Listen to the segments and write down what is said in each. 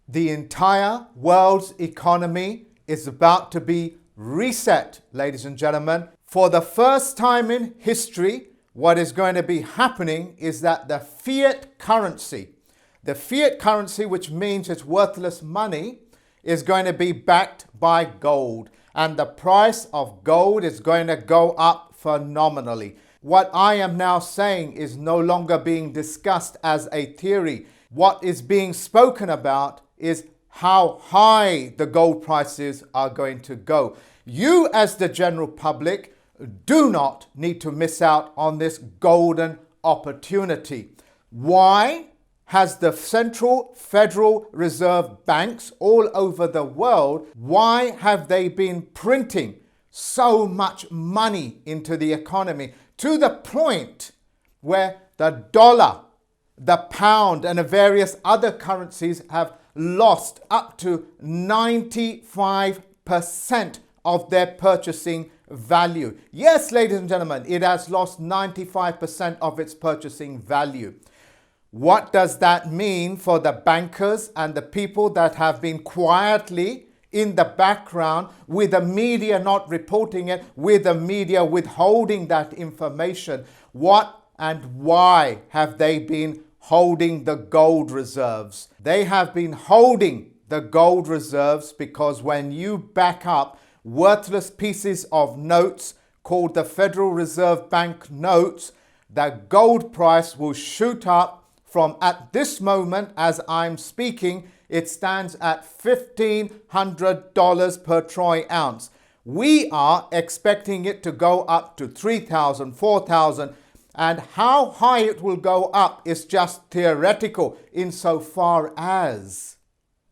The entire world's economy is about to be reset, ladies and gentlemen. For the first time in history, what is going to be happening is that the fiat currency, which means it's worthless money, is going to be backed by gold. And the price of gold is going to go up phenomenally. What I am now saying is no longer being discussed as a theory. What is being spoken about is how high the gold prices are going to go. You, as the general public, do not need to miss out on this golden opportunity. Why has the Central Federal Reserve banks all over the world, why have they been printing so much money into the economy to the point where the dollar, the pound, and the various other currencies have lost up to 95% of their purchasing value? Yes, ladies and gentlemen, it has lost 95% of its purchasing value. What does that mean for the bankers and the people that have been quietly in the background, with the media not reporting it, with the media withholding that information? What and why have they been holding the gold reserves? They have been holding the gold reserves because when you back up worthless pieces of notes called the Federal Reserve Bank notes, the gold price will shoot up from, at this moment as I'm speaking, it stands at $1,500 per troy ounce. We are expecting it to go up to 3,000, 4,000. And how high it will go up is just theoretical, insofar as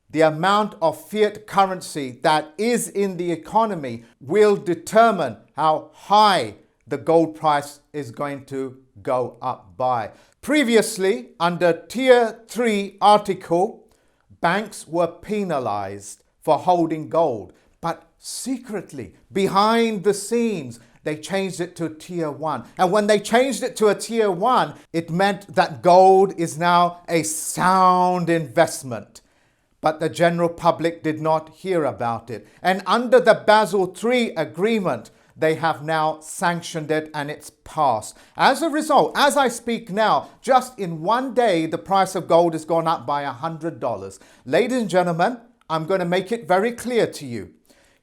the amount of fiat currency that is in the economy will determine how high the gold price is going to go up by. Previously, under Tier 3 article, banks were penalized for holding gold, but secretly, behind the scenes, they changed it to Tier 1. And when they changed it to a Tier 1, it meant that gold is now a sound investment. But the general public did not hear about it. And under the Basel III agreement, they have now sanctioned it and it's passed. As a result, as I speak now, just in one day, the price of gold has gone up by $100. Ladies and gentlemen, I'm going to make it very clear to you.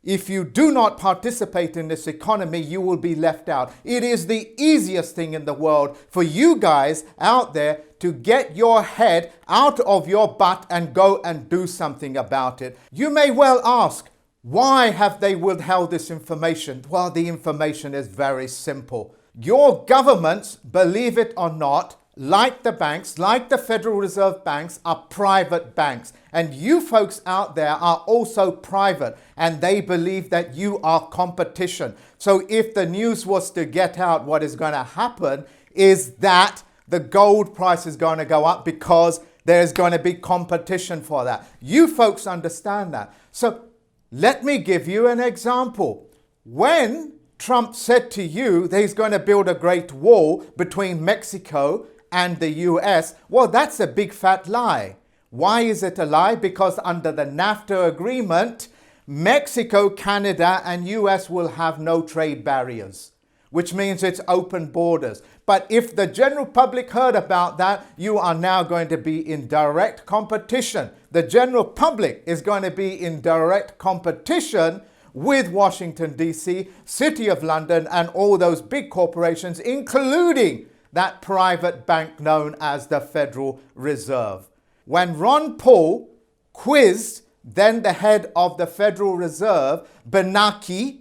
If you do not participate in this economy, you will be left out. It is the easiest thing in the world for you guys out there to get your head out of your butt and go and do something about it. You may well ask, why have they withheld this information? Well, the information is very simple. Your governments, believe it or not, like the banks, like the Federal Reserve banks, are private banks. And you folks out there are also private, and they believe that you are competition. So if the news was to get out, what is going to happen is that the gold price is going to go up because there's going to be competition for that. You folks understand that. So let me give you an example. When Trump said to you that he's going to build a great wall between Mexico and the US, well, that's a big fat lie. Why is it a lie? Because under the NAFTA agreement, Mexico, Canada, and US will have no trade barriers, which means it's open borders. But if the general public heard about that, you are now going to be in direct competition. The general public is going to be in direct competition with Washington, D.C., City of London, and all those big corporations, including that private bank known as the Federal Reserve. When Ron Paul quizzed then the head of the Federal Reserve, Bernanke,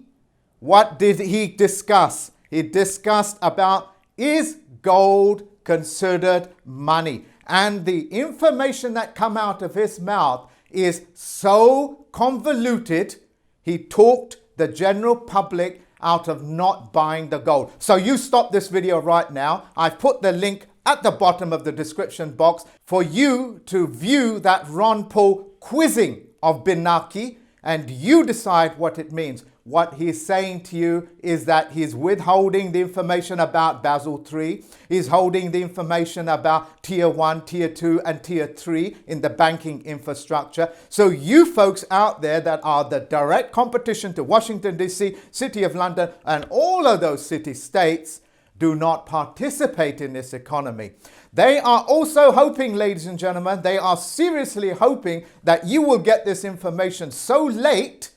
what did he discuss? He discussed about, is gold considered money? And the information that come out of his mouth is so convoluted, he talked the general public out of not buying the gold. So you stop this video right now. I've put the link at the bottom of the description box for you to view that Ron Paul quizzing of Bernanke, and you decide what it means. what he's saying to you is that he's withholding the information about Basel III. He's holding the information about Tier 1, Tier 2, and Tier 3 in the banking infrastructure. So you folks out there that are the direct competition to Washington, D.C., City of London, and all of those city-states, do not participate in this economy. They are also hoping, ladies and gentlemen, they are seriously hoping that you will get this information so late,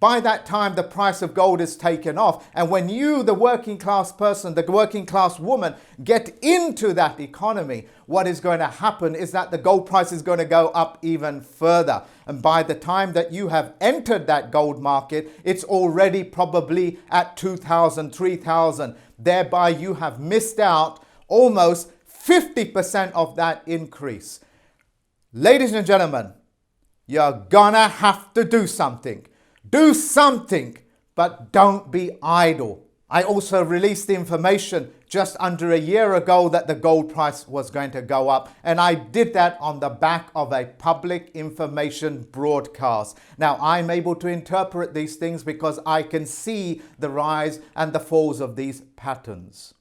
by that time the price of gold is taken off. And when you, the working class person, the working class woman, get into that economy, what is going to happen is that the gold price is going to go up even further. And by the time that you have entered that gold market, it's already probably at 2,000, 3,000. Thereby you have missed out almost 50% of that increase. Ladies and gentlemen, you're gonna have to do something. Do something, but don't be idle. I also released the information just under a year ago that the gold price was going to go up. And I did that on the back of a public information broadcast. Now, I'm able to interpret these things because I can see the rise and the falls of these patterns.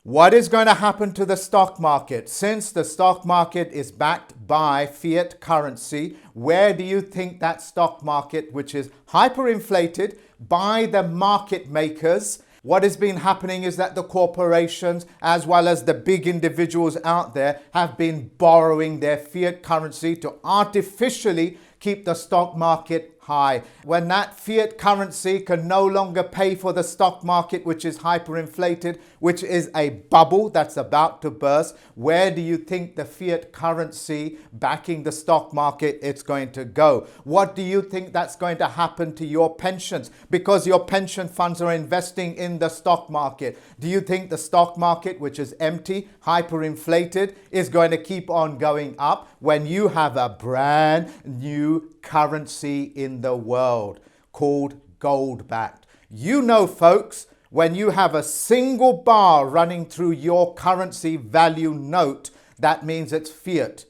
What is going to happen to the stock market? Since the stock market is backed by fiat currency, where do you think that stock market, which is hyperinflated by the market makers, what has been happening is that the corporations, as well as the big individuals out there, have been borrowing their fiat currency to artificially keep the stock market high. When that fiat currency can no longer pay for the stock market, which is hyperinflated, which is a bubble that's about to burst, where do you think the fiat currency backing the stock market is going to go? What do you think that's going to happen to your pensions? Because your pension funds are investing in the stock market. Do you think the stock market, which is empty, hyperinflated, is going to keep on going up when you have a brand new currency in the world called gold-backed? You know, folks, when you have a single bar running through your currency value note, that means it's fiat.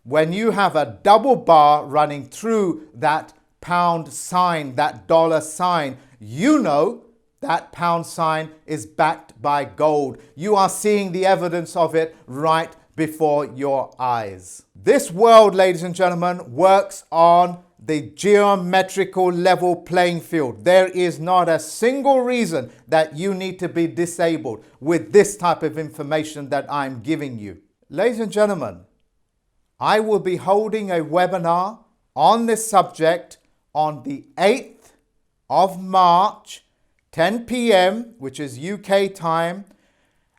When you have a double bar running through that pound sign, that dollar sign, you know that pound sign is backed by gold. You are seeing the evidence of it right before your eyes. This world, ladies and gentlemen, works on the geometrical level playing field. There is not a single reason that you need to be disabled with this type of information that I'm giving you. Ladies and gentlemen, I will be holding a webinar on this subject on the 8th of March, 10 p.m., which is UK time,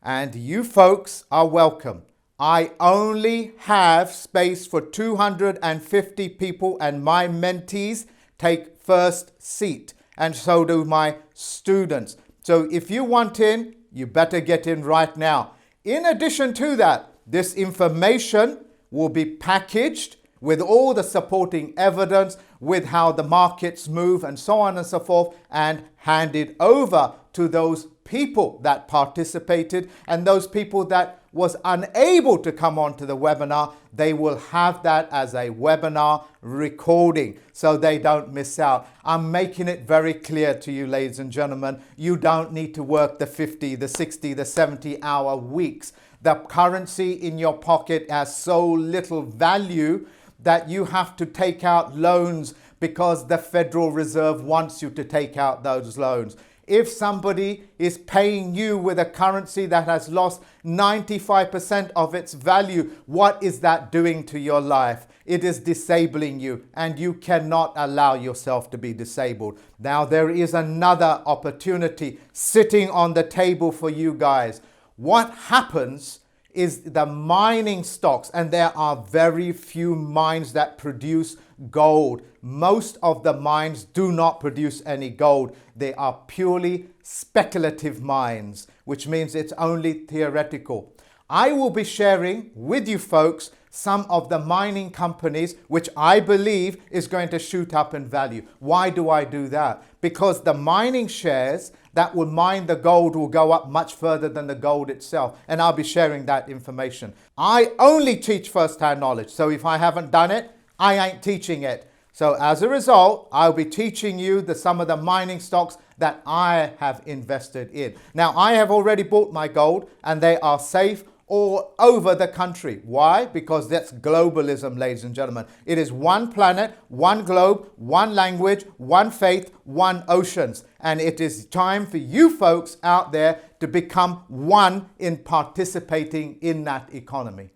and you folks are welcome. I only have space for 250 people, and my mentees take first seat, and so do my students. So if you want in, you better get in right now. In addition to that, this information will be packaged with all the supporting evidence, with how the markets move and so on and so forth, and handed over to those people that participated, and those people that was unable to come on to the webinar, they will have that as a webinar recording so they don't miss out. I'm making it very clear to you, ladies and gentlemen, you don't need to work the 50, the 60, the 70-hour weeks. The currency in your pocket has so little value that you have to take out loans because the Federal Reserve wants you to take out those loans. If somebody is paying you with a currency that has lost 95% of its value, what is that doing to your life? It is disabling you, and you cannot allow yourself to be disabled. Now, there is another opportunity sitting on the table for you guys. What happens is the mining stocks, and there are very few mines that produce gold. Most of the mines do not produce any gold. They are purely speculative mines, which means it's only theoretical. I will be sharing with you folks some of the mining companies which I believe is going to shoot up in value. Why do I do that? Because the mining shares that will mine the gold will go up much further than the gold itself. And I'll be sharing that information. I only teach first-hand knowledge. So if I haven't done it, I ain't teaching it. So as a result, I'll be teaching you some of the mining stocks that I have invested in. Now, I have already bought my gold and they are safe all over the country. Why? Because that's globalism, ladies and gentlemen. It is one planet, one globe, one language, one faith, one oceans. And it is time for you folks out there to become one in participating in that economy.